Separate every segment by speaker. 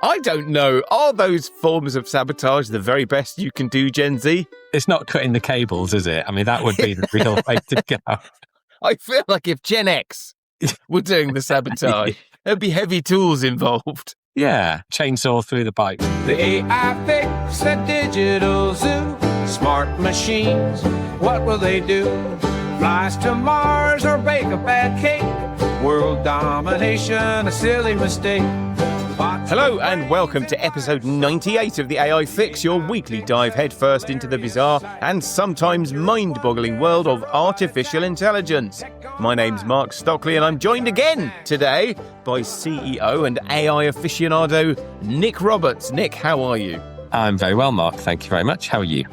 Speaker 1: I don't know. Are those forms of sabotage the very best you can do, Gen Z?
Speaker 2: It's not cutting the cables, is it? I mean, that would be the real way to go.
Speaker 1: I feel like if Gen X were doing the sabotage, there'd be heavy tools involved.
Speaker 2: Yeah, chainsaw through the pipe.
Speaker 3: The AI fix the digital zoo. Smart machines, what will they do? Flies to Mars or bake a bad cake? World domination, a silly mistake.
Speaker 1: Hello and welcome to episode 98 of the AI Fix, your weekly dive headfirst into the bizarre and sometimes mind-boggling world of artificial intelligence. My name's Mark Stockley and I'm joined again today by CEO and AI aficionado Nik Roberts. Nik, how are you?
Speaker 2: I'm very well, Mark. Thank you very much. How are you?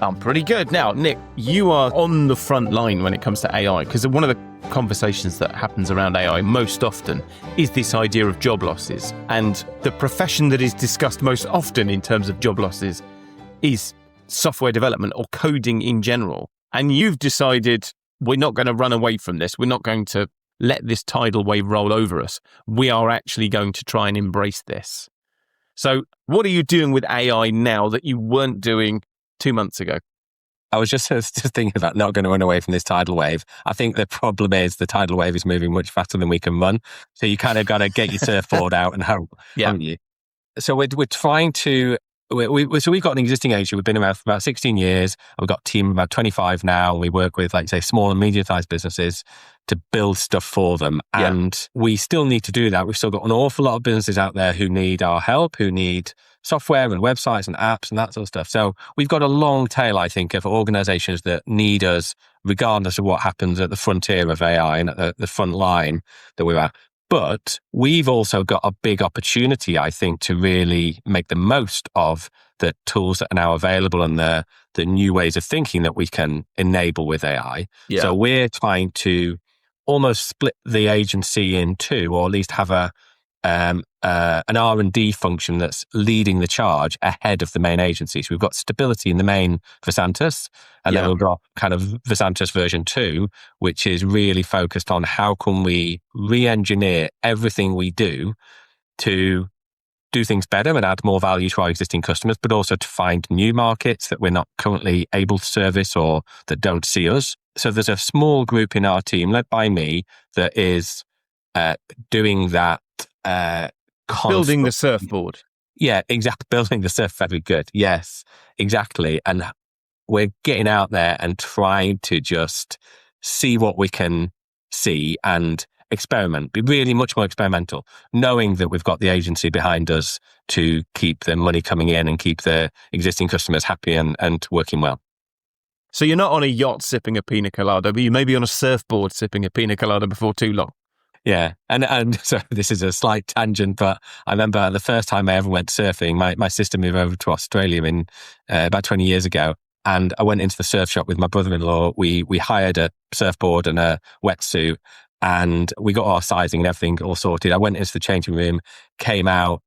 Speaker 1: I'm pretty good. Now, Nik, you are on the front line when it comes to AI, because one of the conversations that happens around AI most often is this idea of job losses. And the profession that is discussed most often in terms of job losses is software development or coding in general. And you've decided we're not going to run away from this. We're not going to let this tidal wave roll over us. We are actually going to try and embrace this. So what are you doing with AI now that you weren't doing 2 months ago?
Speaker 2: I was just thinking about not going to run away from this tidal wave. I think the problem is the tidal wave is moving much faster than we can run. So you kind of got to get your surfboard out and hope, haven't you? So we're trying to, so we've got an existing agency. We've been around for about 16 years. We've got a team of about 25 now. We work with, like, say, small and medium-sized businesses to build stuff for them. And we still need to do that. We've still got an awful lot of businesses out there who need our help, who need software and websites and apps and that sort of stuff. So we've got a long tail, I think, of organizations that need us regardless of what happens at the frontier of AI and at the front line that we're at. But we've also got a big opportunity, I think, to really make the most of the tools that are now available and the new ways of thinking that we can enable with AI. Yeah. So we're trying to almost split the agency in two, or at least have an R&D function that's leading the charge ahead of the main agency. So we've got stability in the main Versantis, and then we've got kind of Versantis version 2, which is really focused on how can we re-engineer everything we do to do things better and add more value to our existing customers, but also to find new markets that we're not currently able to service or that don't see us. So there's a small group in our team, led by me, that is doing that.
Speaker 1: Building the surfboard.
Speaker 2: Yeah, exactly. Building the surf. Very good. Yes, exactly. And we're getting out there and trying to just see what we can see and experiment, be really much more experimental, knowing that we've got the agency behind us to keep the money coming in and keep the existing customers happy and working well.
Speaker 1: So you're not on a yacht sipping a pina colada, but you may be on a surfboard sipping a pina colada before too long.
Speaker 2: Yeah. And so this is a slight tangent, but I remember the first time I ever went surfing, my sister moved over to Australia in about 20 years ago. And I went into the surf shop with my brother-in-law. We hired a surfboard and a wetsuit, and we got our sizing and everything all sorted. I went into the changing room, came out,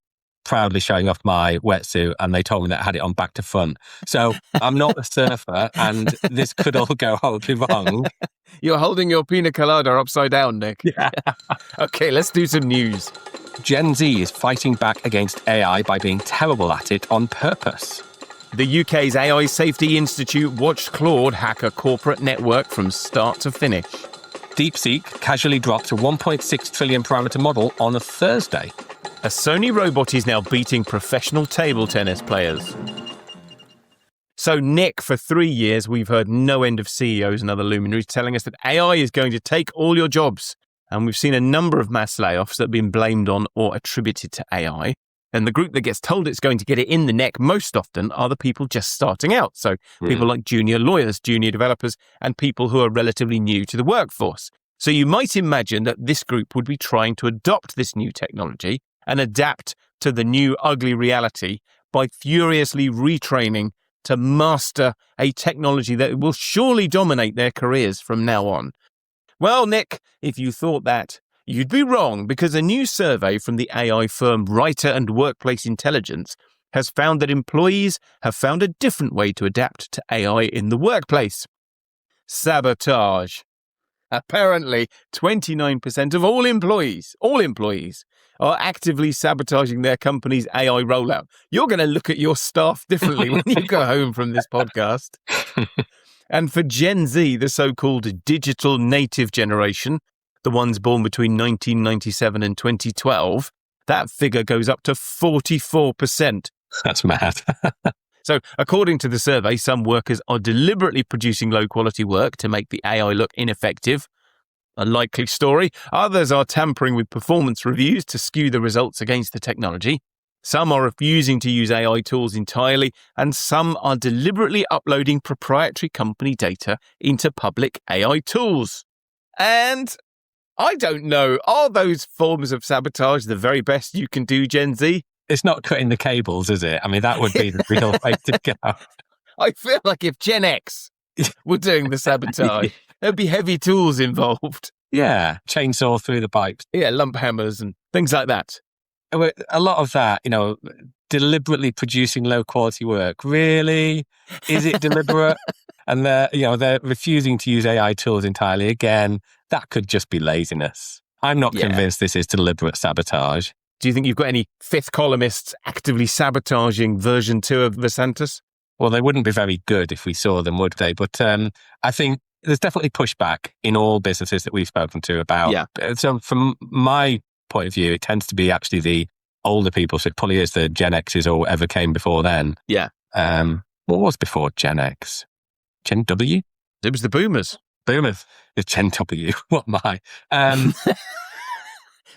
Speaker 2: proudly showing off my wetsuit, and they told me that I had it on back to front. So I'm not a surfer, and this could all go horribly wrong.
Speaker 1: You're holding your pina colada upside down, Nik.
Speaker 2: Yeah.
Speaker 1: Okay, let's do some news.
Speaker 2: Gen Z is fighting back against AI by being terrible at it on purpose.
Speaker 1: The UK's AI Safety Institute watched Claude hack a corporate network from start to finish.
Speaker 2: DeepSeek casually dropped a 1.6 trillion parameter model on a Thursday.
Speaker 1: A Sony robot is now beating professional table tennis players. So, Nik, for 3 years, we've heard no end of CEOs and other luminaries telling us that AI is going to take all your jobs. And we've seen a number of mass layoffs that have been blamed on or attributed to AI. And the group that gets told it's going to get it in the neck most often are the people just starting out. So people like junior lawyers, junior developers, and people who are relatively new to the workforce. So you might imagine that this group would be trying to adopt this new technology and adapt to the new ugly reality by furiously retraining to master a technology that will surely dominate their careers from now on. Well, Nik, if you thought that, you'd be wrong, because a new survey from the AI firm Writer and Workplace Intelligence has found that employees have found a different way to adapt to AI in the workplace. Sabotage. Apparently, 29% of all employees are actively sabotaging their company's AI rollout. You're going to look at your staff differently when you go home from this podcast. And for Gen Z, the so-called digital native generation, the ones born between 1997 and 2012, that figure goes up to 44%.
Speaker 2: That's mad.
Speaker 1: So, according to the survey, some workers are deliberately producing low-quality work to make the AI look ineffective. A likely story. Others are tampering with performance reviews to skew the results against the technology. Some are refusing to use AI tools entirely, and some are deliberately uploading proprietary company data into public AI tools. And I don't know, are those forms of sabotage the very best you can do, Gen Z?
Speaker 2: It's not cutting the cables, is it? I mean, that would be the real way to go.
Speaker 1: I feel like if Gen X were doing the sabotage, there'd be heavy tools involved.
Speaker 2: Yeah, chainsaw through the pipes.
Speaker 1: Yeah, lump hammers and things like that.
Speaker 2: A lot of that, deliberately producing low quality work. Really? Is it deliberate? And they're refusing to use AI tools entirely. Again, that could just be laziness. I'm not convinced this is deliberate sabotage.
Speaker 1: Do you think you've got any fifth columnists actively sabotaging version 2 of Vasantas?
Speaker 2: Well, they wouldn't be very good if we saw them, would they? But I think there's definitely pushback in all businesses that we've spoken to about. Yeah. So from my point of view, it tends to be actually the older people. So it probably is the Gen X's or whatever came before then.
Speaker 1: Yeah.
Speaker 2: What was before Gen X? Gen W?
Speaker 1: It was the boomers.
Speaker 2: Boomers. It's Gen W. What am I?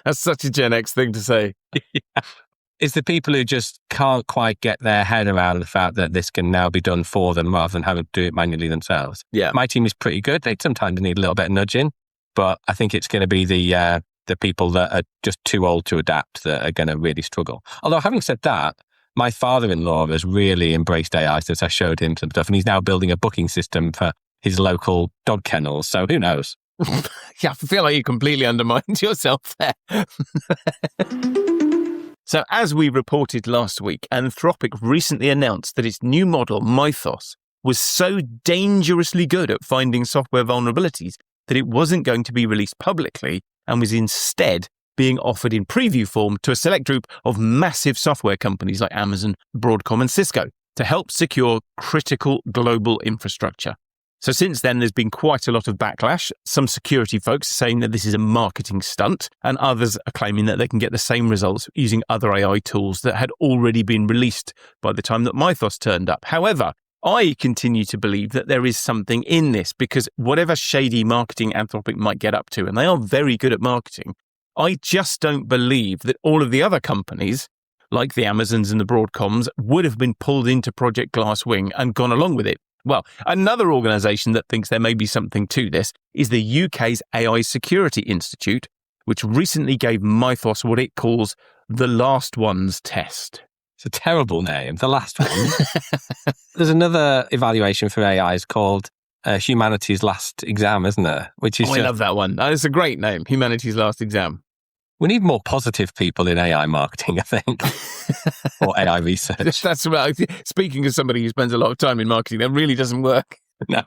Speaker 1: That's such a Gen X thing to say.
Speaker 2: Yeah. It's the people who just can't quite get their head around the fact that this can now be done for them rather than having to do it manually themselves.
Speaker 1: Yeah.
Speaker 2: My team is pretty good. They sometimes need a little bit of nudging, but I think it's going to be the people that are just too old to adapt that are going to really struggle. Although having said that, my father-in-law has really embraced AI since I showed him some stuff, and he's now building a booking system for his local dog kennels. So who knows?
Speaker 1: Yeah, I feel like you completely undermined yourself there. So as we reported last week, Anthropic recently announced that its new model, Mythos, was so dangerously good at finding software vulnerabilities that it wasn't going to be released publicly and was instead being offered in preview form to a select group of massive software companies like Amazon, Broadcom and Cisco to help secure critical global infrastructure. So since then, there's been quite a lot of backlash. Some security folks saying that this is a marketing stunt, and others are claiming that they can get the same results using other AI tools that had already been released by the time that Mythos turned up. However, I continue to believe that there is something in this, because whatever shady marketing Anthropic might get up to, and they are very good at marketing, I just don't believe that all of the other companies, like the Amazons and the Broadcoms, would have been pulled into Project Glasswing and gone along with it. Well, another organisation that thinks there may be something to this is the UK's AI Security Institute, which recently gave Mythos what it calls the Last Ones test.
Speaker 2: It's a terrible name, the last one. There's another evaluation for AIs called Humanity's Last Exam, isn't there? Which is
Speaker 1: I love that one. It's a great name, Humanity's Last Exam.
Speaker 2: We need more positive people in AI marketing, I think, or AI research.
Speaker 1: That's right. Speaking as somebody who spends a lot of time in marketing, that really doesn't work.
Speaker 2: No.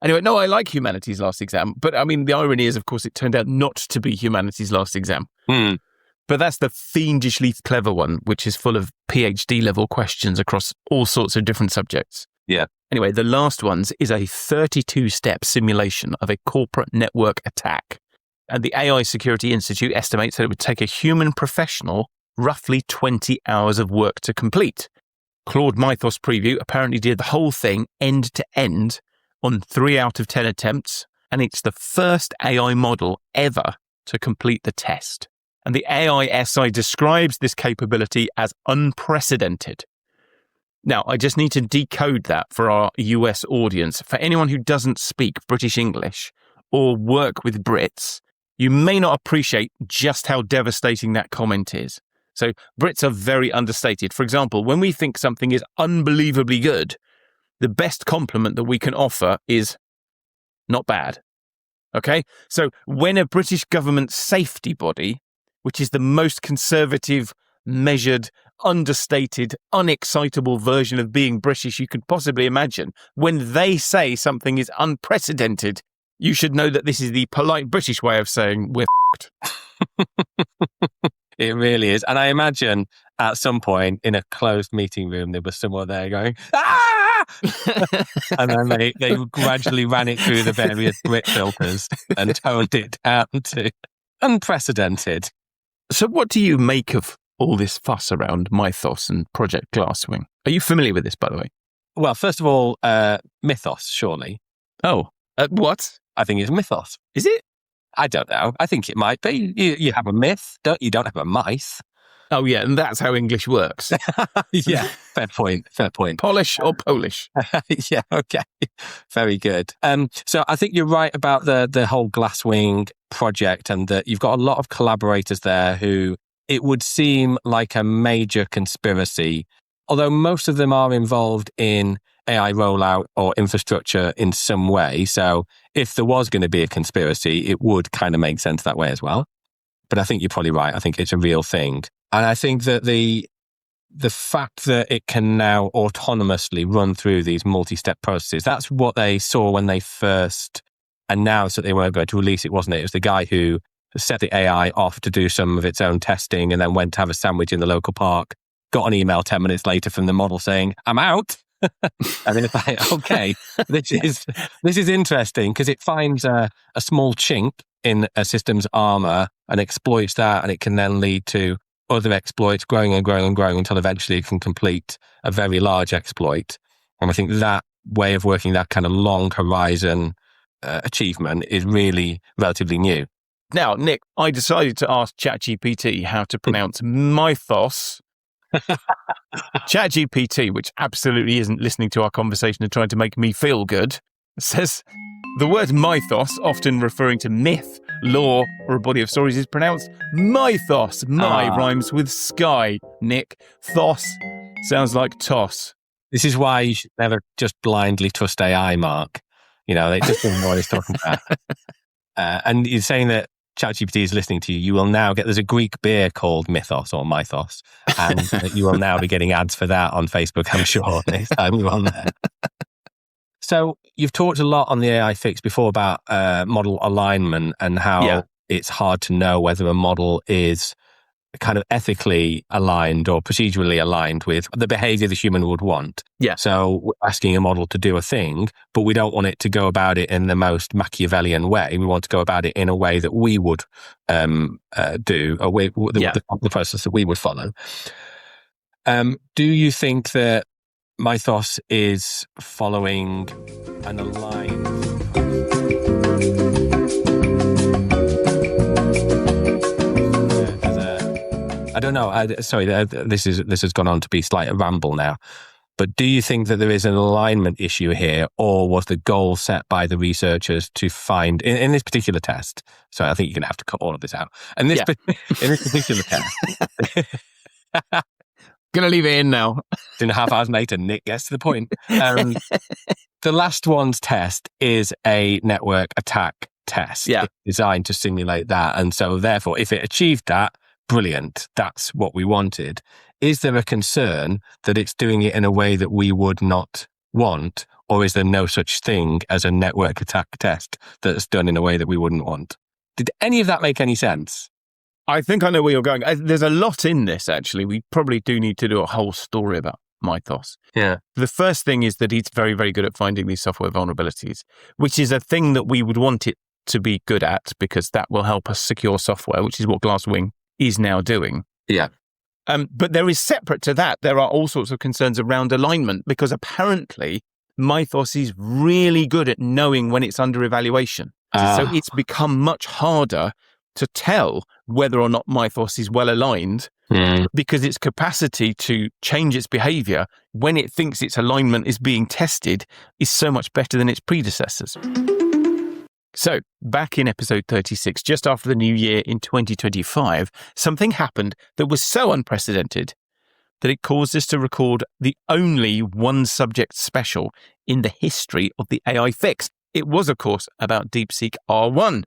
Speaker 1: Anyway, no, I like Humanity's Last Exam. But I mean, the irony is, of course, it turned out not to be Humanity's Last Exam. But that's the fiendishly clever one, which is full of PhD level questions across all sorts of different subjects.
Speaker 2: Yeah.
Speaker 1: Anyway, the Last Ones is a 32-step simulation of a corporate network attack. And the AI Security Institute estimates that it would take a human professional roughly 20 hours of work to complete. Claude Mythos Preview apparently did the whole thing end to end on 3 out of 10 attempts, and it's the first AI model ever to complete the test. And the AISI describes this capability as unprecedented. Now, I just need to decode that for our US audience. For anyone who doesn't speak British English or work with Brits, you may not appreciate just how devastating that comment is. So Brits are very understated. For example, when we think something is unbelievably good, the best compliment that we can offer is not bad. Okay? So when a British government safety body, which is the most conservative, measured, understated, unexcitable version of being British you could possibly imagine, when they say something is unprecedented, You should know that this is the polite British way of saying we're f***ed.
Speaker 2: It really is. And I imagine at some point in a closed meeting room, there was someone there going, ah! And then they gradually ran it through the various Brit filters and toned it down to unprecedented.
Speaker 1: So what do you make of all this fuss around Mythos and Project Glasswing? Are you familiar with this, by the way?
Speaker 2: Well, first of all, Mythos, surely.
Speaker 1: Oh, what?
Speaker 2: I think it's Mythos.
Speaker 1: Is it?
Speaker 2: I don't know. I think it might be. You have a myth, you don't have a myth.
Speaker 1: Oh, yeah, and that's how English works.
Speaker 2: Yeah, fair point.
Speaker 1: Polish or Polish?
Speaker 2: Yeah, okay. Very good. So I think you're right about the whole Glasswing project, and that you've got a lot of collaborators there who it would seem like a major conspiracy, although most of them are involved in AI rollout or infrastructure in some way. So if there was going to be a conspiracy, it would kind of make sense that way as well. But I think you're probably right. I think it's a real thing. And I think that the fact that it can now autonomously run through these multi-step processes, that's what they saw when they first announced that they weren't going to release it, wasn't it? It was the guy who set the AI off to do some of its own testing and then went to have a sandwich in the local park, got an email 10 minutes later from the model saying, I'm out. And then it's like, okay, this is interesting because it finds a small chink in a system's armor and exploits that, and it can then lead to other exploits growing and growing and growing until eventually it can complete a very large exploit. And I think that way of working, that kind of long horizon achievement, is really relatively new.
Speaker 1: Now, Nick, I decided to ask ChatGPT how to pronounce Mythos. ChatGPT, which absolutely isn't listening to our conversation and trying to make me feel good, says the word mythos, often referring to myth, lore, or a body of stories, is pronounced mythos. Rhymes with sky. Nick, thos sounds like toss.
Speaker 2: This is why you should never just blindly trust AI, Mark. You know, they just don't know what he's talking about. And you're saying that ChatGPT is listening to you. You will now there's a Greek beer called Mythos or Mythos, and you will now be getting ads for that on Facebook, I'm sure, next time you're on there. So you've talked a lot on the AI Fix before about model alignment and how it's hard to know whether a model is kind of ethically aligned or procedurally aligned with the behavior the human would want.
Speaker 1: Yeah.
Speaker 2: So we're asking a model to do a thing, but we don't want it to go about it in the most Machiavellian way. We want to go about it in a way that we would do, the process that we would follow. Do you think that Mythos is following an aligned... I don't know. This has gone on to be slight ramble now. But do you think that there is an alignment issue here, or was the goal set by the researchers to find in this particular test? So I think you're going to have to cut all of this out. And in this particular test,
Speaker 1: gonna leave it in now.
Speaker 2: 2.5 hours later, Nick gets to the point. The last one's test is a network attack test.
Speaker 1: Yeah,
Speaker 2: it's designed to simulate that, and so therefore, if it achieved that, brilliant. That's what we wanted. Is there a concern that it's doing it in a way that we would not want, or is there no such thing as a network attack test that's done in a way that we wouldn't want? Did any of that make any sense?
Speaker 1: I think I know where you're going. There's a lot in this, actually. We probably do need to do a whole story about Mythos.
Speaker 2: Yeah.
Speaker 1: The first thing is that it's very, very good at finding these software vulnerabilities, which is a thing that we would want it to be good at, because that will help us secure software, which is what Glasswing is now doing.
Speaker 2: Yeah.
Speaker 1: But there is, separate to that, there are all sorts of concerns around alignment, because apparently Mythos is really good at knowing when it's under evaluation. So it's become much harder to tell whether or not Mythos is well aligned, because its capacity to change its behavior when it thinks its alignment is being tested is so much better than its predecessors. So, back in episode 36, just after the new year in 2025, something happened that was so unprecedented that it caused us to record the only one-subject special in the history of the AI Fix. It was, of course, about DeepSeek R1,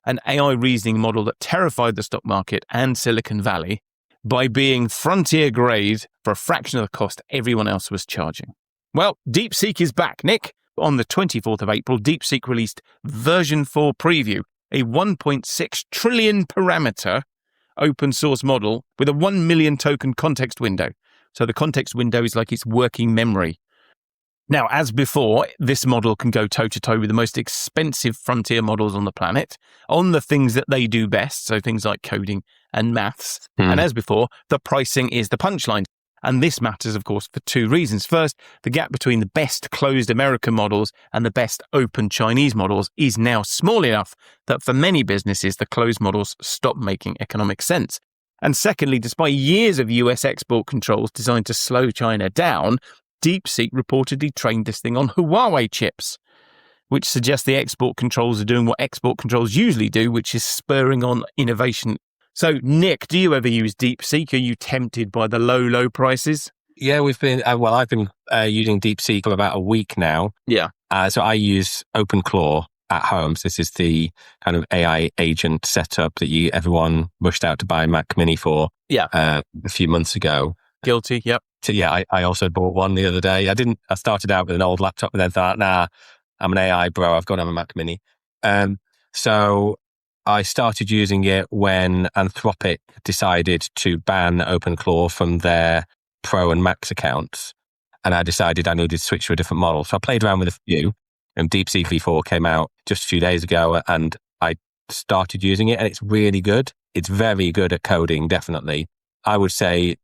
Speaker 1: an AI reasoning model that terrified the stock market and Silicon Valley by being frontier grade for a fraction of the cost everyone else was charging. Well, DeepSeek is back, Nick, On the 24th of April, DeepSeek released version 4 preview, a 1.6 trillion parameter open source model with a 1 million token context window. So the context window is like its working memory. Now, as before, this model can go toe-to-toe with the most expensive frontier models on the planet on the things that they do best, so things like coding and maths. And as before, the pricing is the punchline. And this matters, of course, for two reasons. First, the gap between the best closed American models and the best open Chinese models is now small enough that for many businesses, the closed models stop making economic sense. And secondly, despite years of US export controls designed to slow China down, DeepSeek reportedly trained this thing on Huawei chips, which suggests the export controls are doing what export controls usually do, which is spurring on innovation. So, Nick, do you ever use DeepSeek? Are you tempted by the low prices?
Speaker 2: Yeah, I've been using DeepSeek for about a week now.
Speaker 1: Yeah.
Speaker 2: So I use OpenClaw at home. So this is the kind of AI agent setup that everyone rushed out to buy a Mac Mini for a few months ago.
Speaker 1: Guilty, yep.
Speaker 2: So yeah, I also bought one the other day. I started out with an old laptop and then thought, nah, I'm an AI bro. I've got to have a Mac Mini. So I started using it when Anthropic decided to ban OpenClaw from their Pro and Max accounts. And I decided I needed to switch to a different model. So I played around with a few. And DeepSeek v4 came out just a few days ago and I started using it and it's really good. It's very good at coding, definitely. I would say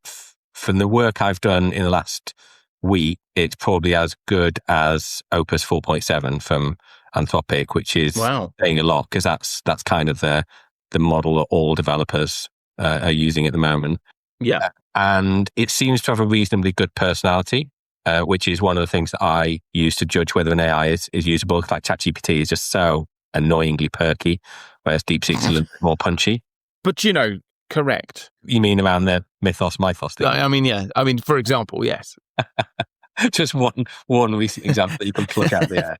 Speaker 2: from the work I've done in the last week, it's probably as good as Opus 4.7 from Anthropic, which is saying a lot because that's kind of the model that all developers are using at the moment.
Speaker 1: Yeah.
Speaker 2: And it seems to have a reasonably good personality, which is one of the things that I use to judge whether an AI is usable. Like ChatGPT is just so annoyingly perky, whereas DeepSeek's a little bit more punchy.
Speaker 1: But, correct.
Speaker 2: You mean around the Mythos thing?
Speaker 1: I mean, yeah. I mean, for example, yes.
Speaker 2: Just one recent example that you can pluck out the air.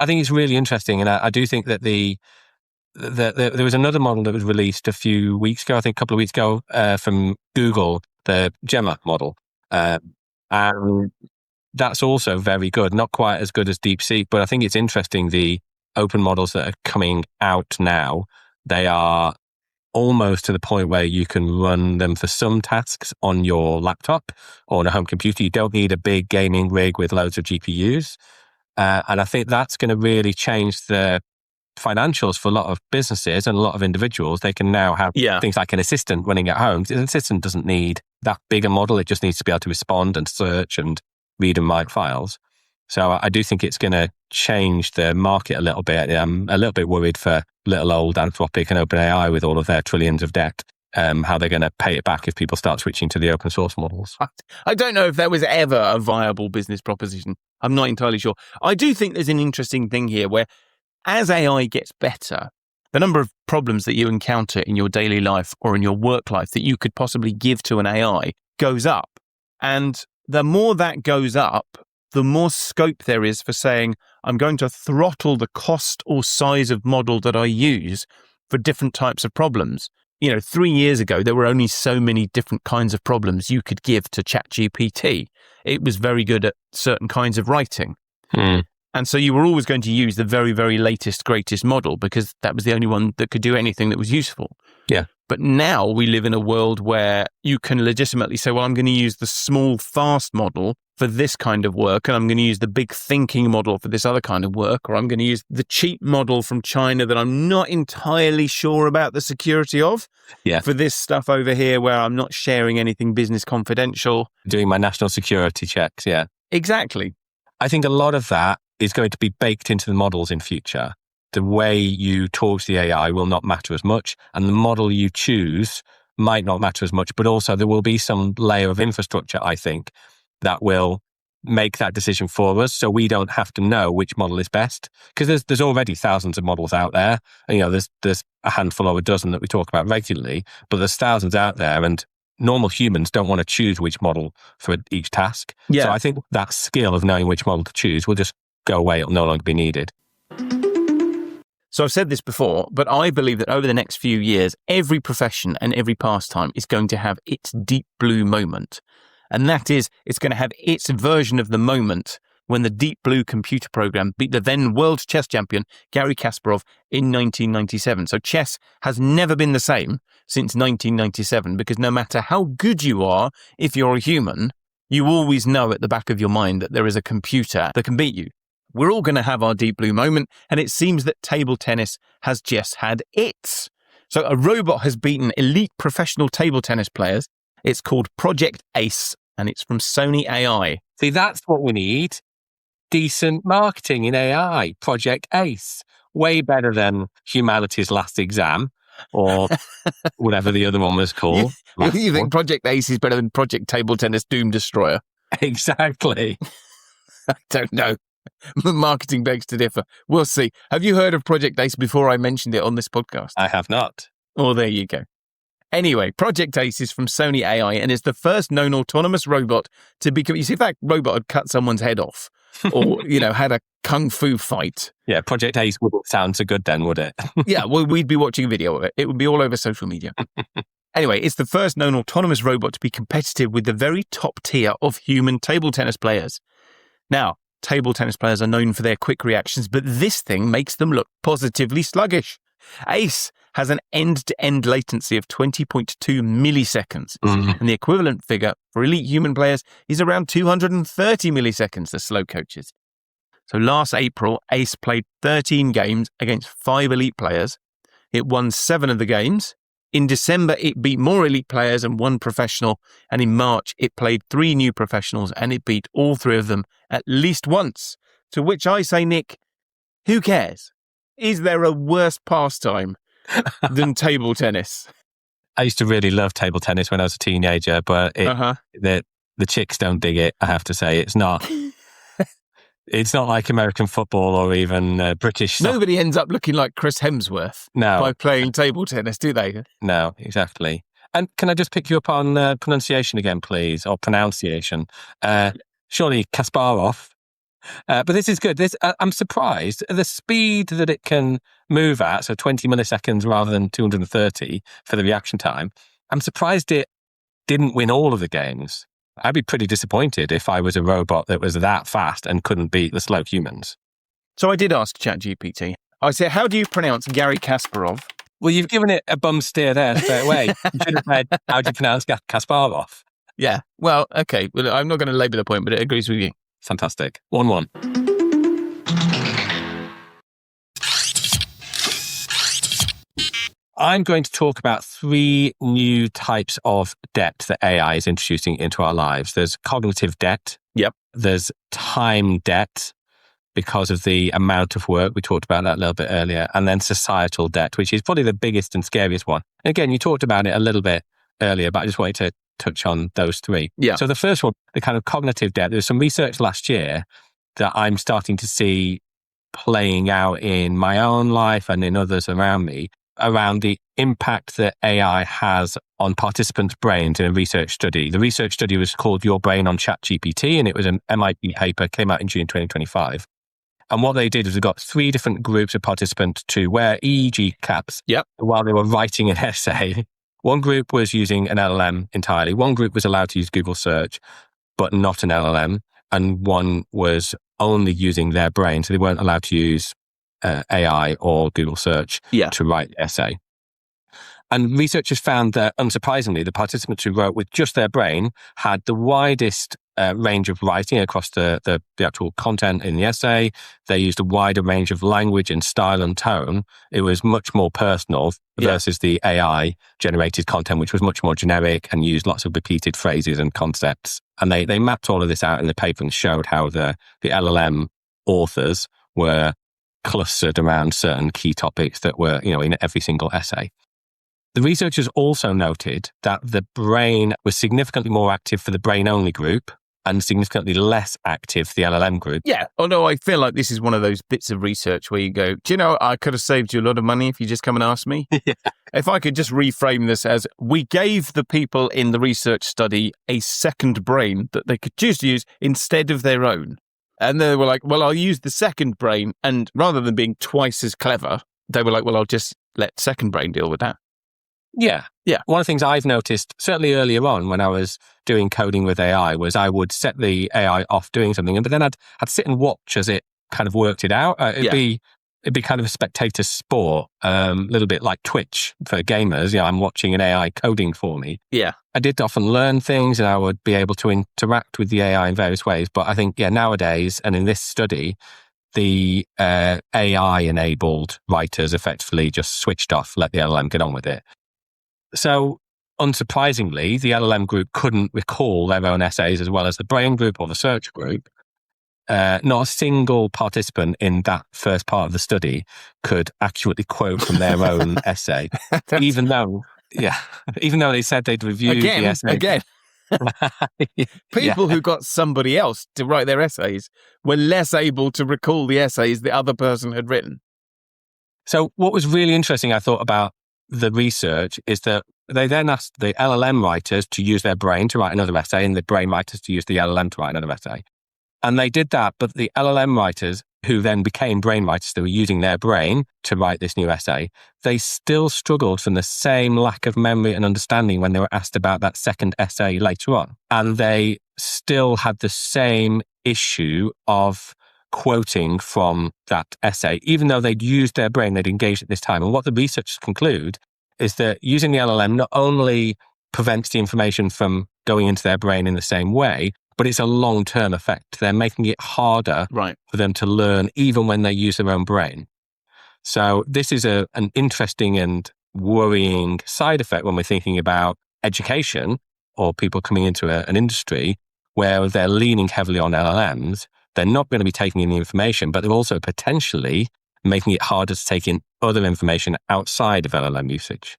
Speaker 2: I think it's really interesting. And I do think that there was another model that was released a few weeks ago, I think a couple of weeks ago, from Google, the Gemma model. And that's also very good. Not quite as good as DeepSeek, but I think it's interesting. The open models that are coming out now, they are almost to the point where you can run them for some tasks on your laptop or on a home computer. You don't need a big gaming rig with loads of GPUs. And I think that's going to really change the financials for a lot of businesses and a lot of individuals. They can now have things like an assistant running at home. An assistant doesn't need that big a model. It just needs to be able to respond and search and read and write files. So I do think it's going to change the market a little bit. I'm a little bit worried for little old Anthropic and OpenAI with all of their trillions of debt, how they're going to pay it back if people start switching to the open source models.
Speaker 1: I don't know if that was ever a viable business proposition. I'm not entirely sure. I do think there's an interesting thing here where as AI gets better, the number of problems that you encounter in your daily life or in your work life that you could possibly give to an AI goes up. And the more that goes up, the more scope there is for saying, I'm going to throttle the cost or size of model that I use for different types of problems. 3 years ago, there were only so many different kinds of problems you could give to ChatGPT. It was very good at certain kinds of writing. And so you were always going to use the very, very latest, greatest model because that was the only one that could do anything that was useful.
Speaker 2: Yeah.
Speaker 1: But now we live in a world where you can legitimately say, well, I'm going to use the small, fast model for this kind of work, and I'm going to use the big thinking model for this other kind of work, or I'm going to use the cheap model from China that I'm not entirely sure about the security of for this stuff over here where I'm not sharing anything business confidential.
Speaker 2: Doing my national security checks, yeah.
Speaker 1: Exactly.
Speaker 2: I think a lot of that is going to be baked into the models in future. The way you talk to the AI will not matter as much, and the model you choose might not matter as much, but also there will be some layer of infrastructure, I think, that will make that decision for us so we don't have to know which model is best. Because there's already thousands of models out there. And, there's a handful or a dozen that we talk about regularly, but there's thousands out there, and normal humans don't want to choose which model for each task.
Speaker 1: Yeah.
Speaker 2: So I think that skill of knowing which model to choose will just go away. It'll no longer be needed.
Speaker 1: So I've said this before, but I believe that over the next few years, every profession and every pastime is going to have its deep blue moment. And that is, it's going to have its version of the moment when the Deep Blue computer program beat the then world chess champion Garry Kasparov in 1997. So chess has never been the same since 1997, because no matter how good you are, if you're a human, you always know at the back of your mind that there is a computer that can beat you. We're all going to have our Deep Blue moment, and it seems that table tennis has just had its. So a robot has beaten elite professional table tennis players. It's called Project Ace, and it's from Sony AI.
Speaker 2: See, that's what we need. Decent marketing in AI. Project Ace. Way better than humanity's last exam, or whatever the other one was called.
Speaker 1: You think Project Ace is better than Project Table Tennis Doom Destroyer?
Speaker 2: Exactly.
Speaker 1: I don't know. Marketing begs to differ. We'll see. Have you heard of Project Ace before I mentioned it on this podcast?
Speaker 2: I have not.
Speaker 1: Oh, there you go. Anyway, Project Ace is from Sony AI and is the first known autonomous robot to become... You see, if that robot had cut someone's head off or, had a kung fu fight...
Speaker 2: Yeah, Project Ace wouldn't sound so good then, would it?
Speaker 1: Yeah, well, we'd be watching a video of it. It would be all over social media. Anyway, it's the first known autonomous robot to be competitive with the very top tier of human table tennis players. Now, table tennis players are known for their quick reactions, but this thing makes them look positively sluggish. Ace has an end-to-end latency of 20.2 milliseconds, and the equivalent figure for elite human players is around 230 milliseconds, the slow coaches. So last April, Ace played 13 games against 5 elite players. It won 7 of the games. In December, it beat more elite players and 1 professional, and in March, it played 3 new professionals, and it beat all 3 of them at least once. To which I say, Nick, who cares? Is there a worse pastime than table tennis?
Speaker 2: I used to really love table tennis when I was a teenager, but the chicks don't dig it, I have to say. It's not like American football or even British soccer.
Speaker 1: Nobody ends up looking like Chris Hemsworth by playing table tennis, do they?
Speaker 2: No, exactly. And can I just pick you up on pronunciation again, please? Or pronunciation. Surely Kasparov. But this is good. I'm surprised at the speed that it can move at, so 20 milliseconds rather than 230 for the reaction time. I'm surprised it didn't win all of the games. I'd be pretty disappointed if I was a robot that was that fast and couldn't beat the slow humans.
Speaker 1: So I did ask ChatGPT. I said, how do you pronounce Garry Kasparov?
Speaker 2: Well, you've given it a bum steer there straight away. You should have said, how do you pronounce Kasparov?
Speaker 1: Yeah, well, okay. Well, I'm not going to labour the point, but it agrees with you.
Speaker 2: Fantastic. 1-1. I'm going to talk about 3 new types of debt that AI is introducing into our lives. There's cognitive debt.
Speaker 1: Yep.
Speaker 2: There's time debt because of the amount of work. We talked about that a little bit earlier. And then societal debt, which is probably the biggest and scariest one. And again, you talked about it a little bit earlier, but I just wanted to touch on those 3.
Speaker 1: Yeah.
Speaker 2: So the first one, the kind of cognitive debt, there's some research last year that I'm starting to see playing out in my own life and in others around me around the impact that AI has on participants' brains in a research study. The research study was called Your Brain on ChatGPT, and it was an MIT paper, came out in June 2025. And what they did was they got 3 different groups of participants to wear EEG caps while they were writing an essay. One group was using an LLM entirely. One group was allowed to use Google search, but not an LLM. And one was only using their brain. So they weren't allowed to use AI or Google search to write the essay. And researchers found that, unsurprisingly, the participants who wrote with just their brain had the widest range of writing across the actual content in the essay. They used a wider range of language and style and tone. It was much more personal versus the AI-generated content, which was much more generic and used lots of repeated phrases and concepts. And they mapped all of this out in the paper and showed how the LLM authors were clustered around certain key topics that were, in every single essay. The researchers also noted that the brain was significantly more active for the brain-only group and significantly less active for the LLM group.
Speaker 1: Yeah, although I feel like this is one of those bits of research where you go, do you know, I could have saved you a lot of money if you just come and ask me. If I could just reframe this as, we gave the people in the research study a second brain that they could choose to use instead of their own. And they were like, well, I'll use the second brain. And rather than being twice as clever, they were like, well, I'll just let second brain deal with that.
Speaker 2: Yeah. One of the things I've noticed, certainly earlier on when I was doing coding with AI, was I would set the AI off doing something, but then I'd sit and watch as it kind of worked it out. It'd be kind of a spectator sport, a little bit like Twitch for gamers. I'm watching an AI coding for me.
Speaker 1: Yeah.
Speaker 2: I did often learn things and I would be able to interact with the AI in various ways. But I think, nowadays, and in this study, the AI-enabled writers effectively just switched off, let the LLM get on with it. So, unsurprisingly, the LLM group couldn't recall their own essays as well as the brain group or the search group. Not a single participant in that first part of the study could accurately quote from their own essay, even though they said they'd reviewed the essay. Again.
Speaker 1: People who got somebody else to write their essays were less able to recall the essays the other person had written.
Speaker 2: So what was really interesting, I thought, about the research is that they then asked the LLM writers to use their brain to write another essay and the brain writers to use the LLM to write another essay. And they did that, but the LLM writers, who then became brain writers, they were using their brain to write this new essay, they still struggled from the same lack of memory and understanding when they were asked about that second essay later on. And they still had the same issue of quoting from that essay, even though they'd used their brain, they'd engaged at this time. And what the researchers conclude is that using the LLM not only prevents the information from going into their brain in the same way, but it's a long-term effect. They're making it harder for them to learn, even when they use their own brain. So this is an interesting and worrying side effect when we're thinking about education or people coming into an industry where they're leaning heavily on LLMs. They're not going to be taking in the information, but they're also potentially making it harder to take in other information outside of LLM usage.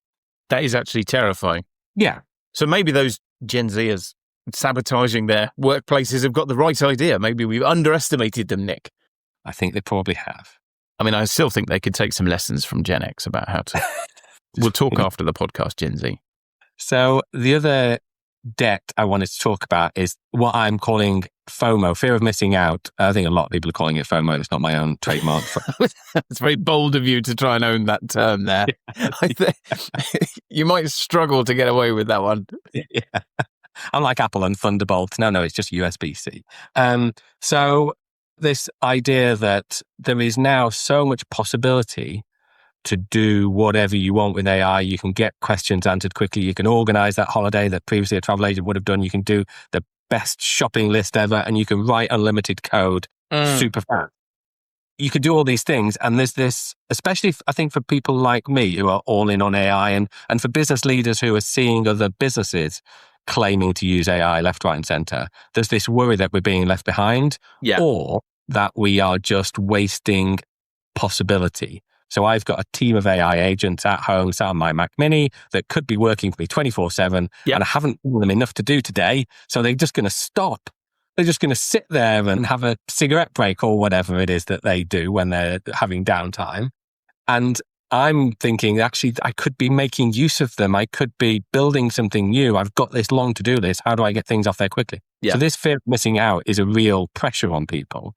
Speaker 1: That is actually terrifying.
Speaker 2: Yeah.
Speaker 1: So maybe those Gen Zers sabotaging their workplaces have got the right idea. Maybe we've underestimated them, Nick.
Speaker 2: I think they probably have.
Speaker 1: I mean, I still think they could take some lessons from Gen X about how to... We'll talk after the podcast, Gen Z.
Speaker 2: So the other debt I wanted to talk about is what I'm calling FOMO, fear of missing out. I think a lot of people are calling it FOMO. It's not my own trademark.
Speaker 1: It's very bold of you to try and own that term there. I think you might struggle to get away with that one.
Speaker 2: Yeah. Unlike Apple and Thunderbolt. No, it's just USB-C. So this idea that there is now so much possibility to do whatever you want with AI. You can get questions answered quickly. You can organize that holiday that previously a travel agent would have done. You can do the best shopping list ever, and you can write unlimited code super fast. You can do all these things. And there's this, especially I think for people like me who are all in on AI and for business leaders who are seeing other businesses claiming to use AI left, right, and center, there's this worry that we're being left behind or that we are just wasting possibility. So I've got a team of AI agents at home, sat on my Mac Mini, that could be working for me 24/7, and I haven't given them enough to do today. So they're just going to stop. They're just going to sit there and have a cigarette break or whatever it is that they do when they're having downtime. And I'm thinking, actually, I could be making use of them. I could be building something new. I've got this long to-do list. How do I get things off there quickly? So this fear of missing out is a real pressure on people.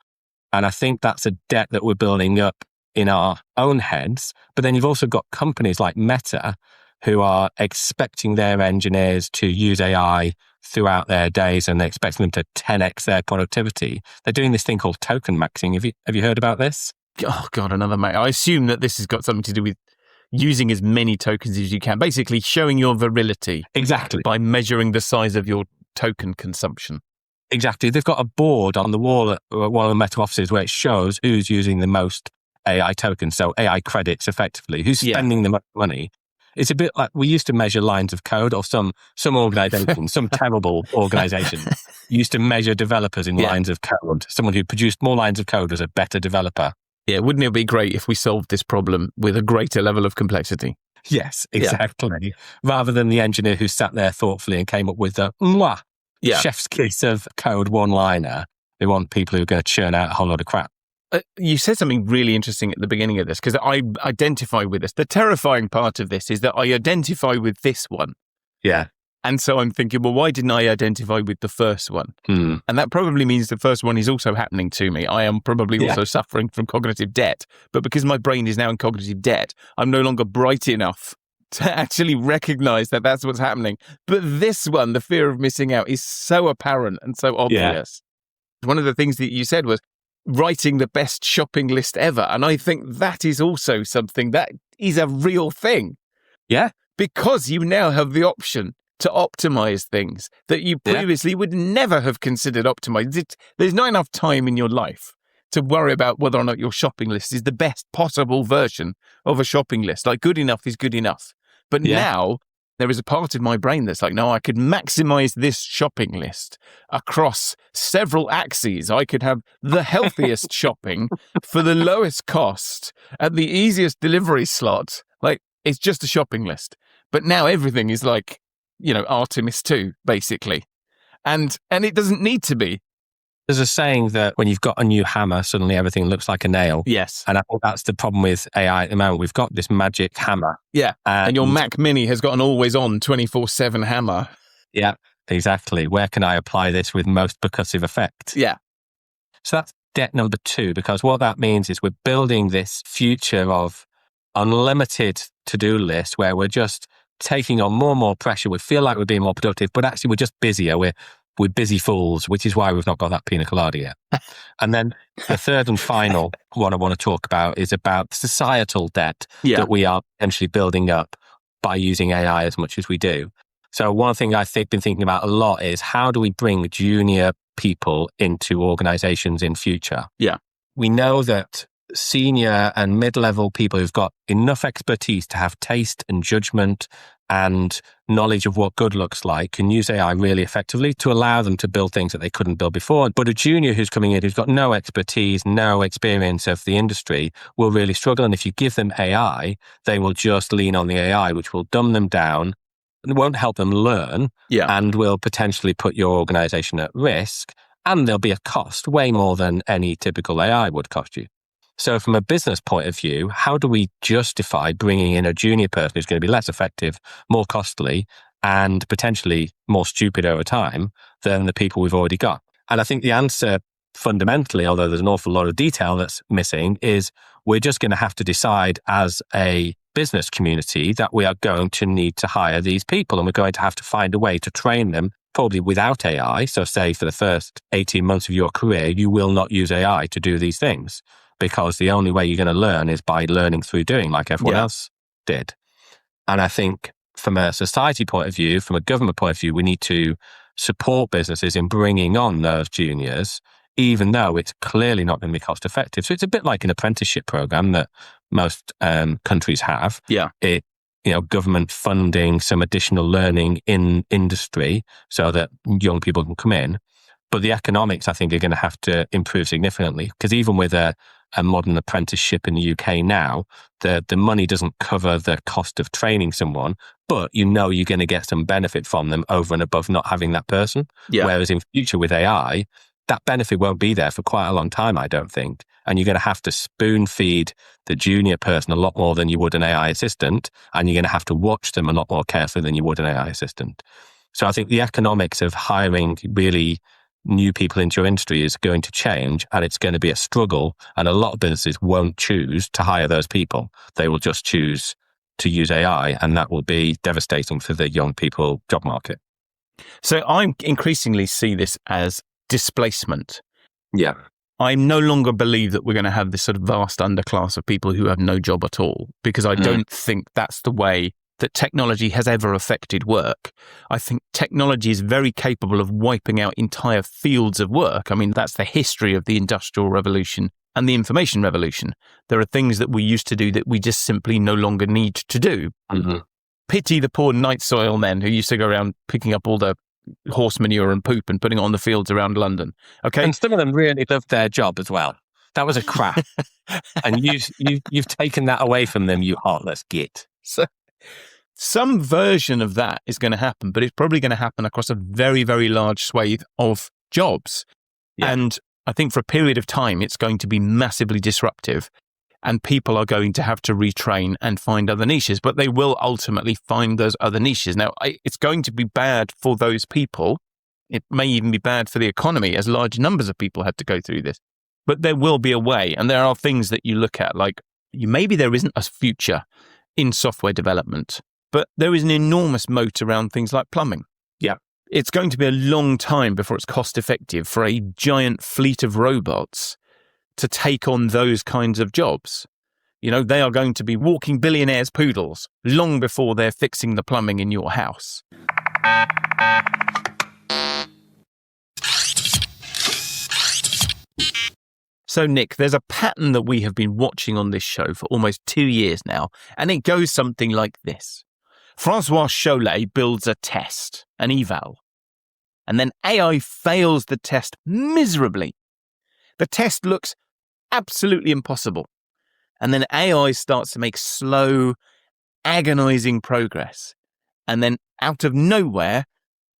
Speaker 2: And I think that's a debt that we're building up in our own heads. But then you've also got companies like Meta who are expecting their engineers to use AI throughout their days and they're expecting them to 10x their productivity. They're doing this thing called token maxing. Have you heard about this?
Speaker 1: Oh, God, another mate. I assume that this has got something to do with using as many tokens as you can, basically showing your virility.
Speaker 2: Exactly.
Speaker 1: By measuring the size of your token consumption.
Speaker 2: Exactly. They've got a board on the wall at one of the Meta offices where it shows who's using the most AI tokens, so AI credits effectively, who's spending the most money. It's a bit like we used to measure lines of code, or some organization, some terrible organization used to measure developers in lines of code. Someone who produced more lines of code was a better developer.
Speaker 1: Yeah, wouldn't it be great if we solved this problem with a greater level of complexity?
Speaker 2: Yes, exactly. Yeah. Rather than the engineer who sat there thoughtfully and came up with the chef's kiss of code one-liner. They want people who are going to churn out a whole lot of crap.
Speaker 1: You said something really interesting at the beginning of this, because I identify with this. The terrifying part of this is that I identify with this one.
Speaker 2: Yeah.
Speaker 1: And so I'm thinking, well, why didn't I identify with the first one? And that probably means the first one is also happening to me. I am probably also suffering from cognitive debt. But because my brain is now in cognitive debt, I'm no longer bright enough to actually recognize that that's what's happening. But this one, the fear of missing out, is so apparent and so obvious. Yeah. One of the things that you said was writing the best shopping list ever. And I think that is also something that is a real thing.
Speaker 2: Yeah.
Speaker 1: Because you now have the option to optimize things that you previously would never have considered optimizing. There's not enough time in your life to worry about whether or not your shopping list is the best possible version of a shopping list. Like, good enough is good enough. But now there is a part of my brain that's like, no, I could maximize this shopping list across several axes. I could have the healthiest shopping for the lowest cost at the easiest delivery slot. Like, it's just a shopping list. But now everything is like, Artemis 2, basically. And it doesn't need to be.
Speaker 2: There's a saying that when you've got a new hammer, suddenly everything looks like a nail.
Speaker 1: Yes.
Speaker 2: And I think that's the problem with AI at the moment. We've got this magic hammer.
Speaker 1: Yeah. And your Mac Mini has got an always-on 24/7 hammer.
Speaker 2: Yeah, exactly. Where can I apply this with most percussive effect?
Speaker 1: Yeah.
Speaker 2: So that's debt number 2, because what that means is we're building this future of unlimited to-do list where we're just taking on more and more pressure. We feel like we're being more productive, but actually we're just busier. We're busy fools, which is why we've not got that pina colada yet. And then the third and final one I want to talk about is about societal debt that we are potentially building up by using AI as much as we do. So one thing I've been thinking about a lot is how do we bring junior people into organizations in future?
Speaker 1: Yeah.
Speaker 2: We know that senior and mid-level people who've got enough expertise to have taste and judgment and knowledge of what good looks like can use AI really effectively to allow them to build things that they couldn't build before. But a junior who's coming in, who's got no expertise, no experience of the industry, will really struggle. And if you give them AI, they will just lean on the AI, which will dumb them down and won't help them learn and will potentially put your organization at risk. And there'll be a cost, way more than any typical AI would cost you. So from a business point of view, how do we justify bringing in a junior person who's going to be less effective, more costly, and potentially more stupid over time than the people we've already got? And I think the answer fundamentally, although there's an awful lot of detail that's missing, is we're just going to have to decide as a business community that we are going to need to hire these people, and we're going to have to find a way to train them, probably without AI. So say for the first 18 months of your career, you will not use AI to do these things, because the only way you're going to learn is by learning through doing, like everyone else did. And I think from a society point of view, from a government point of view, we need to support businesses in bringing on those juniors, even though it's clearly not going to be cost effective. So it's a bit like an apprenticeship program that most countries have.
Speaker 1: Yeah.
Speaker 2: Government funding some additional learning in industry so that young people can come in. But the economics, I think, are going to have to improve significantly, because even with a modern apprenticeship in the UK now, the money doesn't cover the cost of training someone, but you're going to get some benefit from them over and above not having that person. Yeah. Whereas in future with AI, that benefit won't be there for quite a long time, I don't think. And you're going to have to spoon feed the junior person a lot more than you would an AI assistant, and you're going to have to watch them a lot more carefully than you would an AI assistant. So I think the economics of hiring really new people into your industry is going to change, and it's going to be a struggle. And a lot of businesses won't choose to hire those people. They will just choose to use AI, and that will be devastating for the young people job market.
Speaker 1: So I increasingly see this as displacement.
Speaker 2: Yeah.
Speaker 1: I no longer believe that we're going to have this sort of vast underclass of people who have no job at all, because I don't think that's the way that technology has ever affected work. I think technology is very capable of wiping out entire fields of work. I mean, that's the history of the Industrial Revolution and the Information Revolution. There are things that we used to do that we just simply no longer need to do. Mm-hmm. Pity the poor night soil men who used to go around picking up all the horse manure and poop and putting it on the fields around London. Okay,
Speaker 2: and some of them really loved their job as well. That was a crap, and you've taken that away from them, you heartless git.
Speaker 1: So some version of that is going to happen, but it's probably going to happen across a very, very large swathe of jobs. Yeah. And I think for a period of time, it's going to be massively disruptive, and people are going to have to retrain and find other niches, but they will ultimately find those other niches. Now, it's going to be bad for those people. It may even be bad for the economy, as large numbers of people have to go through this. But there will be a way, and there are things that you look at, like maybe there isn't a future in software development. But there is an enormous moat around things like plumbing.
Speaker 2: Yeah.
Speaker 1: It's going to be a long time before it's cost effective for a giant fleet of robots to take on those kinds of jobs. You know, they are going to be walking billionaires' poodles long before they're fixing the plumbing in your house. So, Nick, there's a pattern that we have been watching on this show for almost 2 years now, and it goes something like this. Francois Cholet builds a test, an eval, and then AI fails the test miserably. The test looks absolutely impossible, and then AI starts to make slow, agonizing progress, and then out of nowhere,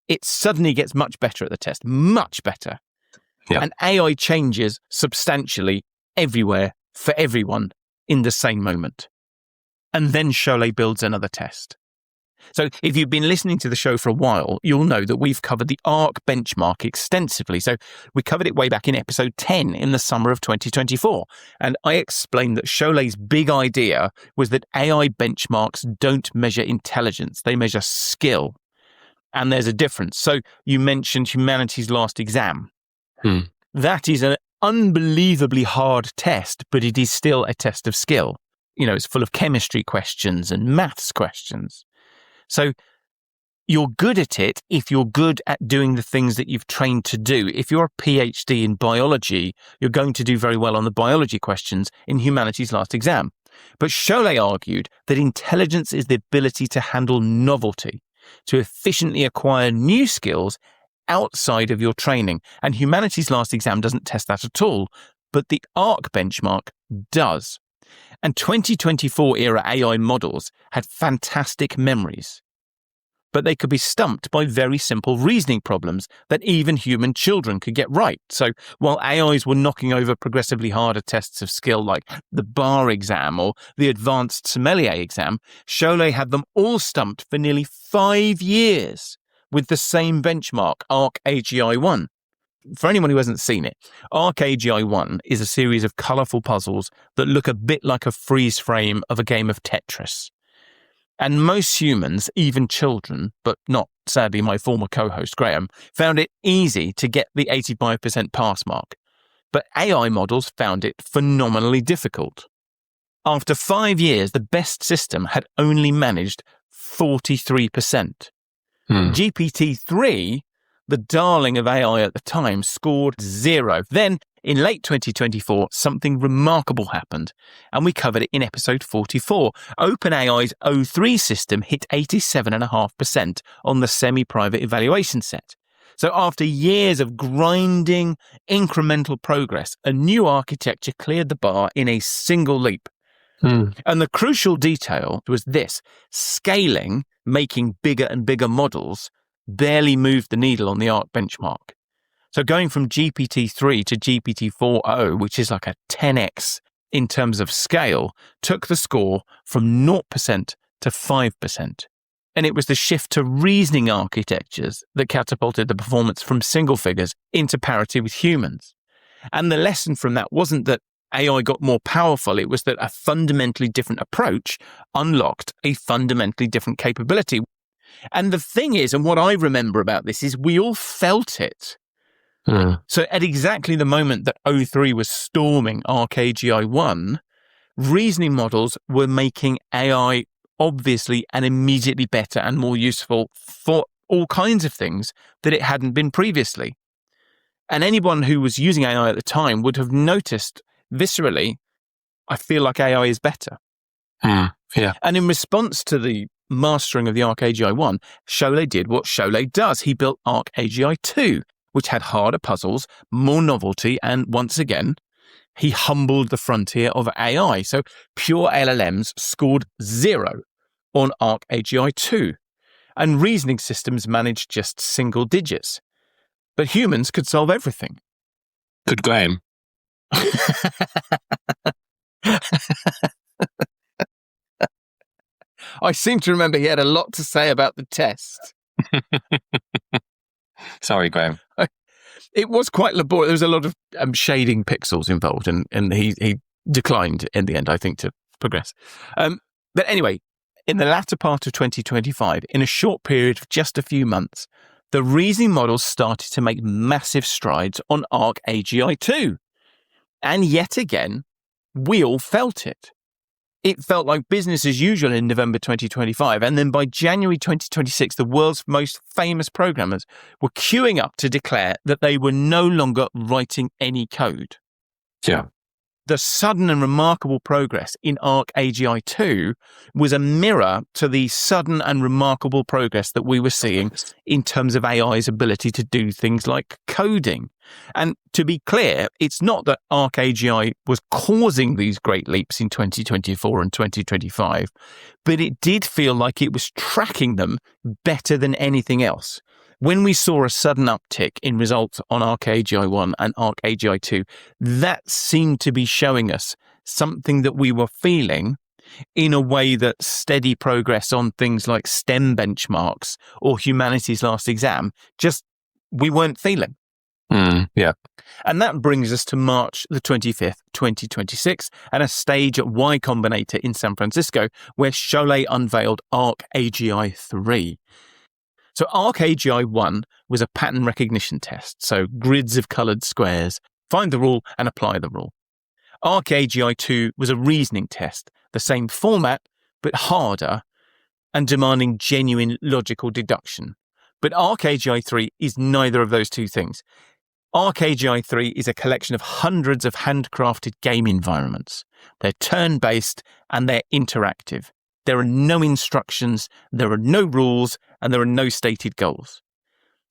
Speaker 1: it suddenly gets much better at the test, much better.
Speaker 2: Yep.
Speaker 1: And AI changes substantially everywhere for everyone in the same moment. And then Cholet builds another test. So if you've been listening to the show for a while, you'll know that we've covered the ARC benchmark extensively. So we covered it way back in episode 10 in the summer of 2024. And I explained that Cholet's big idea was that AI benchmarks don't measure intelligence, they measure skill. And there's a difference. So you mentioned Humanity's Last Exam. That is an unbelievably hard test, but it is still a test of skill. You know, it's full of chemistry questions and maths questions. So you're good at it if you're good at doing the things that you've trained to do. If you're a PhD in biology, you're going to do very well on the biology questions in Humanity's Last Exam. But Cholet argued that intelligence is the ability to handle novelty, to efficiently acquire new skills outside of your training. And Humanity's Last Exam doesn't test that at all, but the ARC benchmark does. And 2024 era AI models had fantastic memories, but they could be stumped by very simple reasoning problems that even human children could get right. So while AIs were knocking over progressively harder tests of skill like the bar exam or the advanced sommelier exam, Cholet had them all stumped for nearly 5 years with the same benchmark, ARC AGI-1. For anyone who hasn't seen it, ARC AGI-1 is a series of colourful puzzles that look a bit like a freeze frame of a game of Tetris. And most humans, even children, but not, sadly, my former co-host Graham, found it easy to get the 85% pass mark. But AI models found it phenomenally difficult. After 5 years, the best system had only managed 43%. GPT-3, the darling of AI at the time, scored 0. Then, in late 2024, something remarkable happened, and we covered it in episode 44. OpenAI's O3 system hit 87.5% on the semi-private evaluation set. So after years of grinding, incremental progress, a new architecture cleared the bar in a single leap. And the crucial detail was this: scaling, making bigger and bigger models, barely moved the needle on the ARC benchmark. So going from GPT-3 to GPT-4o, which is like a 10x in terms of scale, took the score from 0% to 5%. And it was the shift to reasoning architectures that catapulted the performance from single figures into parity with humans. And the lesson from that wasn't that AI got more powerful, it was that a fundamentally different approach unlocked a fundamentally different capability. And the thing is, and what I remember about this is we all felt it. So at exactly the moment that O3 was storming ARC AGI-1, reasoning models were making AI obviously and immediately better and more useful for all kinds of things that it hadn't been previously. And anyone who was using AI at the time would have noticed viscerally, I feel like AI is better.
Speaker 2: Yeah.
Speaker 1: And in response to the mastering of the ARC AGI-1, Cholet did what Cholet does. He built ARC AGI-2, which had harder puzzles, more novelty, and once again, he humbled the frontier of AI. So pure LLMs scored 0 on ARC AGI-2, and reasoning systems managed just single digits. But humans could solve everything.
Speaker 2: Good Graham.
Speaker 1: I seem to remember he had a lot to say about the test.
Speaker 2: Sorry, Graham.
Speaker 1: It was quite laborious. There was a lot of shading pixels involved, and he declined in the end, I think, to progress. But anyway, In the latter part of 2025, in a short period of just a few months, the reasoning models started to make massive strides on Arc AGI 2. And yet again, we all felt it. It felt like business as usual in November 2025, and then by January 2026, the world's most famous programmers were queuing up to declare that they were no longer writing any code.
Speaker 2: Yeah.
Speaker 1: The sudden and remarkable progress in Arc AGI 2 was a mirror to the sudden and remarkable progress that we were seeing in terms of AI's ability to do things like coding. And to be clear, it's not that Arc AGI was causing these great leaps in 2024 and 2025, but it did feel like it was tracking them better than anything else. When we saw a sudden uptick in results on Arc AGI 1 and Arc AGI 2, that seemed to be showing us something that we were feeling in a way that steady progress on things like STEM benchmarks or humanities last exam, just we weren't feeling.
Speaker 2: Yeah.
Speaker 1: And that brings us to March the 25th, 2026, and a stage at Y Combinator in San Francisco, where Cholet unveiled Arc AGI 3. So Arc AGI 1 was a pattern recognition test, so grids of coloured squares, find the rule and apply the rule. Arc AGI 2 was a reasoning test, the same format, but harder and demanding genuine logical deduction. But Arc AGI 3 is neither of those two things. Arc AGI 3 is a collection of hundreds of handcrafted game environments. They're turn-based and they're interactive. There are no instructions, there are no rules, and there are no stated goals.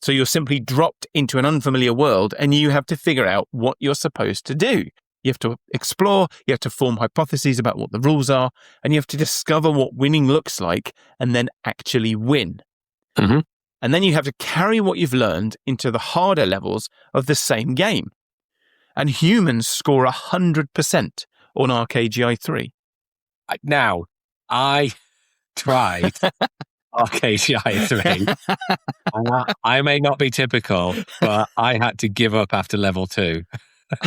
Speaker 1: So you're simply dropped into an unfamiliar world and you have to figure out what you're supposed to do. You have to explore, you have to form hypotheses about what the rules are, and you have to discover what winning looks like and then actually win.
Speaker 2: Mm-hmm.
Speaker 1: And then you have to carry what you've learned into the harder levels of the same game. And humans score 100% on Arc AGI 3.
Speaker 2: Now, I tried Arc AGI 3. I may not be typical, but I had to give up after level 2.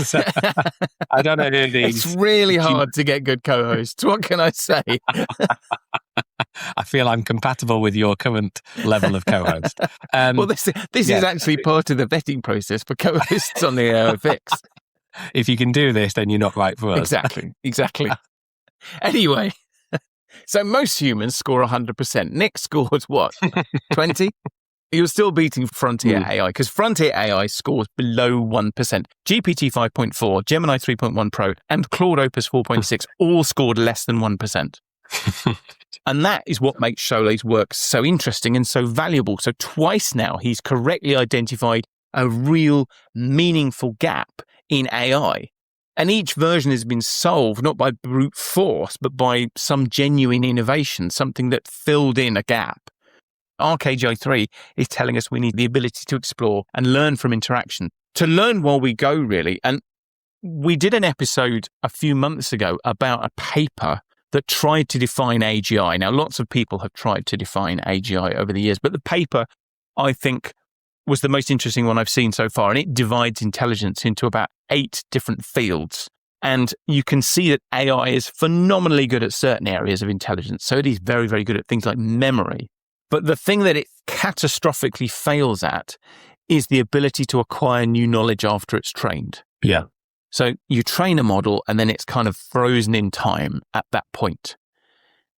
Speaker 2: So, I don't know who these...
Speaker 1: It's really hard to get good co-hosts. What can I say?
Speaker 2: I feel I'm compatible with your current level of co-host.
Speaker 1: Well, this is actually part of the vetting process for co-hosts on the AOFX.
Speaker 2: If you can do this, then you're not right for us.
Speaker 1: Exactly. Anyway, so most humans score 100%. Nick scored what? 20? He was still beating Frontier AI because Frontier AI scores below 1%. GPT 5.4, Gemini 3.1 Pro, and Claude Opus 4.6 all scored less than 1%. And that is what makes Cholet's work so interesting and so valuable. So twice now, he's correctly identified a real meaningful gap in AI. And each version has been solved not by brute force, but by some genuine innovation, something that filled in a gap. Arc AGI 3 is telling us we need the ability to explore and learn from interaction, to learn while we go, really. And we did an episode a few months ago about a paper that tried to define AGI. Now, lots of people have tried to define AGI over the years, but the paper, I think, was the most interesting one I've seen so far, and it divides intelligence into about 8 different fields. And you can see that AI is phenomenally good at certain areas of intelligence, so it is very, very good at things like memory. But the thing that it catastrophically fails at is the ability to acquire new knowledge after it's trained.
Speaker 2: Yeah.
Speaker 1: So you train a model and then it's kind of frozen in time at that point.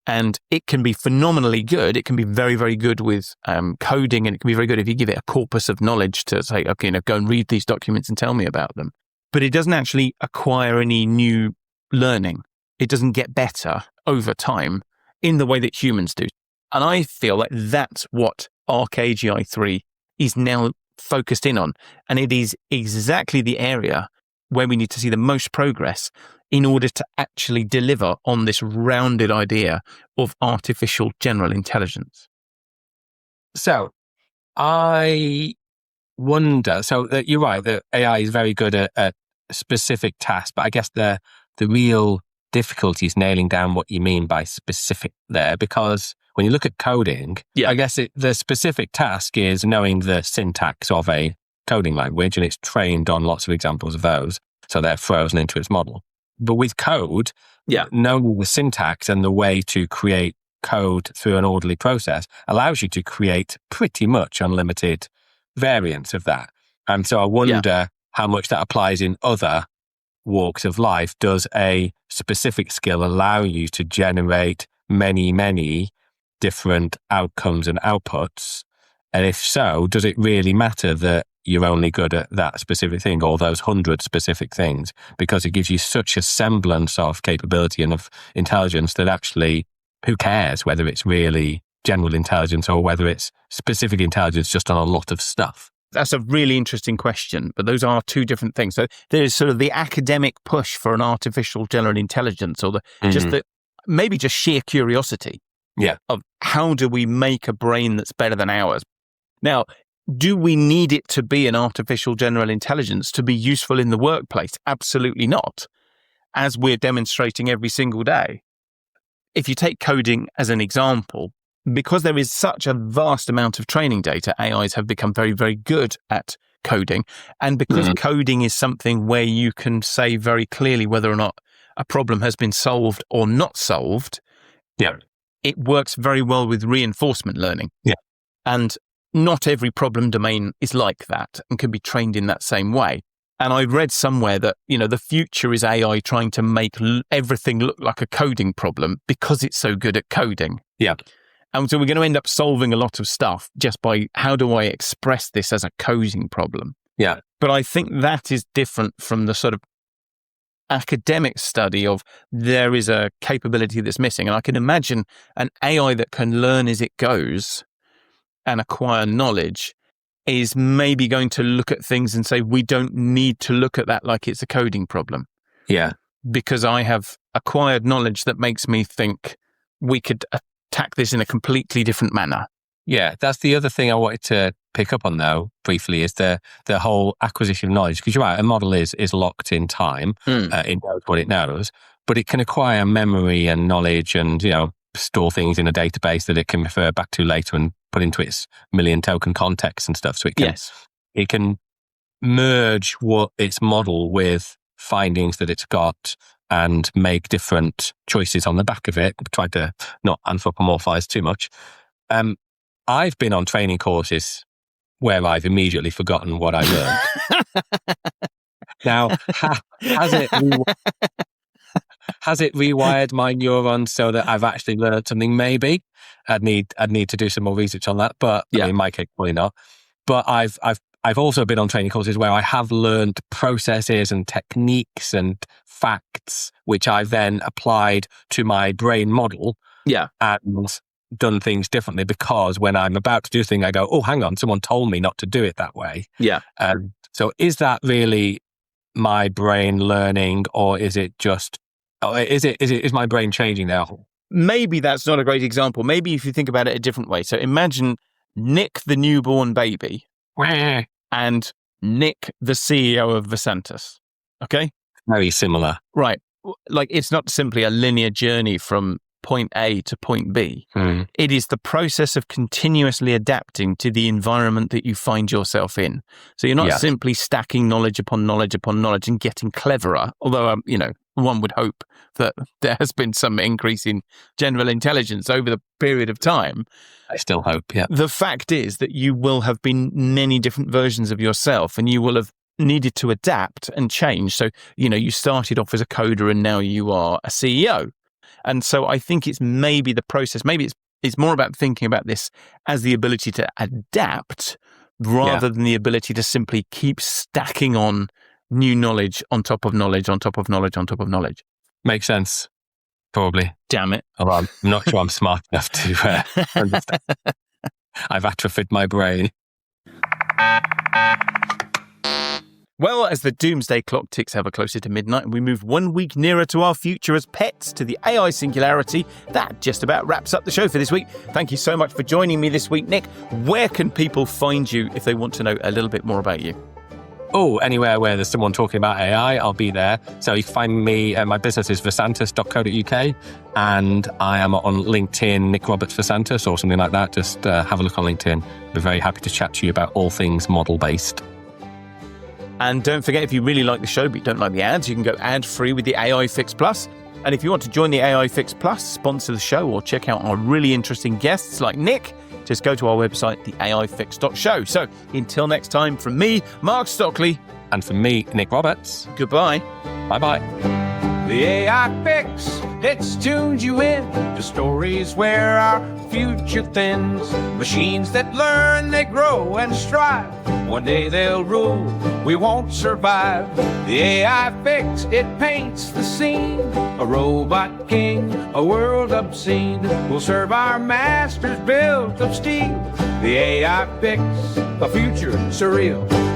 Speaker 1: And it can be phenomenally good. It can be very, very good with coding, and it can be very good if you give it a corpus of knowledge to say, okay, go and read these documents and tell me about them. But it doesn't actually acquire any new learning. It doesn't get better over time in the way that humans do. And I feel like that's what Arc AGI 3 is now focused in on. And it is exactly the area where we need to see the most progress in order to actually deliver on this rounded idea of artificial general intelligence.
Speaker 2: So I wonder, so that you're right, that AI is very good at specific tasks, but I guess the real difficulty is nailing down what you mean by specific there, because when you look at coding, I guess the specific task is knowing the syntax of a coding language, and it's trained on lots of examples of those, so they're frozen into its model. But with code, knowing the syntax and the way to create code through an orderly process allows you to create pretty much unlimited variants of that. And so I wonder how much that applies in other walks of life. Does a specific skill allow you to generate many, many different outcomes and outputs? And if so, does it really matter that you're only good at that specific thing or those 100 specific things? Because it gives you such a semblance of capability and of intelligence that actually, who cares whether it's really general intelligence or whether it's specific intelligence just on a lot of stuff?
Speaker 1: That's a really interesting question, but those are two different things. So there's sort of the academic push for an artificial general intelligence, or maybe just sheer curiosity of how do we make a brain that's better than ours? Now, do we need it to be an artificial general intelligence to be useful in the workplace? Absolutely not, as we're demonstrating every single day. If you take coding as an example, because there is such a vast amount of training data, AIs have become very, very good at coding. And because coding is something where you can say very clearly whether or not a problem has been solved or not solved, it works very well with reinforcement learning. And not every problem domain is like that and can be trained in that same way. And I read somewhere that, the future is AI trying to make everything look like a coding problem because it's so good at coding. And so we're going to end up solving a lot of stuff just by how do I express this as a coding problem? But I think that is different from the sort of academic study of there is a capability that's missing. And I can imagine an AI that can learn as it goes and acquire knowledge is maybe going to look at things and say, we don't need to look at that like it's a coding problem. Because I have acquired knowledge that makes me think we could attack this in a completely different manner.
Speaker 2: That's the other thing I wanted to pick up on, though, briefly, is the whole acquisition of knowledge. Because you're right, a model is locked in time. It knows what it knows, but it can acquire memory and knowledge and, store things in a database that it can refer back to later and put into its million token context and stuff. So it can merge its model with findings that it's got and make different choices on the back of it. Try to not anthropomorphize too much. I've been on training courses where I've immediately forgotten what I learned. Now, has it rewired my neurons so that I've actually learned something? Maybe I'd need to do some more research on that. But in my case, probably not. But I've also been on training courses where I have learned processes and techniques and facts, which I've then applied to my brain model and done things differently, because when I'm about to do a thing, I go, oh, hang on, someone told me not to do it that way. So is that really my brain learning, or is it just, is my brain changing now?
Speaker 1: Maybe that's not a great example. Maybe if you think about it a different way. So imagine Nik, the newborn baby, and Nik, the CEO of Vasantas. Okay?
Speaker 2: Very similar.
Speaker 1: Right. Like, it's not simply a linear journey from point A to point B. It is the process of continuously adapting to the environment that you find yourself in. So you're not simply stacking knowledge upon knowledge upon knowledge and getting cleverer, although, one would hope that there has been some increase in general intelligence over the period of time.
Speaker 2: I still hope,
Speaker 1: The fact is that you will have been many different versions of yourself, and you will have needed to adapt and change. So, you started off as a coder and now you are a CEO. And so I think it's maybe the process, maybe it's more about thinking about this as the ability to adapt rather than the ability to simply keep stacking on new knowledge on top of knowledge, on top of knowledge, on top of knowledge.
Speaker 2: Makes sense. Probably.
Speaker 1: Damn it.
Speaker 2: Although I'm not sure I'm smart enough to understand. I've atrophied my brain.
Speaker 1: Well, as the doomsday clock ticks ever closer to midnight and we move 1 week nearer to our future as pets, to the AI singularity, that just about wraps up the show for this week. Thank you so much for joining me this week, Nik. Where can people find you if they want to know a little bit more about you?
Speaker 2: Oh, anywhere where there's someone talking about AI, I'll be there. So you can find me, my business is vasantas.co.uk, and I am on LinkedIn, Nik Roberts Vasantas or something like that. Just have a look on LinkedIn. I'll be very happy to chat to you about all things model-based.
Speaker 1: And don't forget, if you really like the show but you don't like the ads, you can go ad-free with the AI Fix Plus. And if you want to join the AI Fix Plus, sponsor the show, or check out our really interesting guests like Nik, just go to our website, theaifix.show. So until next time, from me, Mark Stockley.
Speaker 2: And from me, Nik Roberts.
Speaker 1: Goodbye.
Speaker 2: Bye-bye.
Speaker 3: The AI Fix, it's tuned you in to stories where our future thins. Machines that learn, they grow and strive. One day they'll rule, we won't survive. The AI Fix, it paints the scene. A robot king, a world obscene. Will serve our masters built of steel. The AI Fix, a future surreal.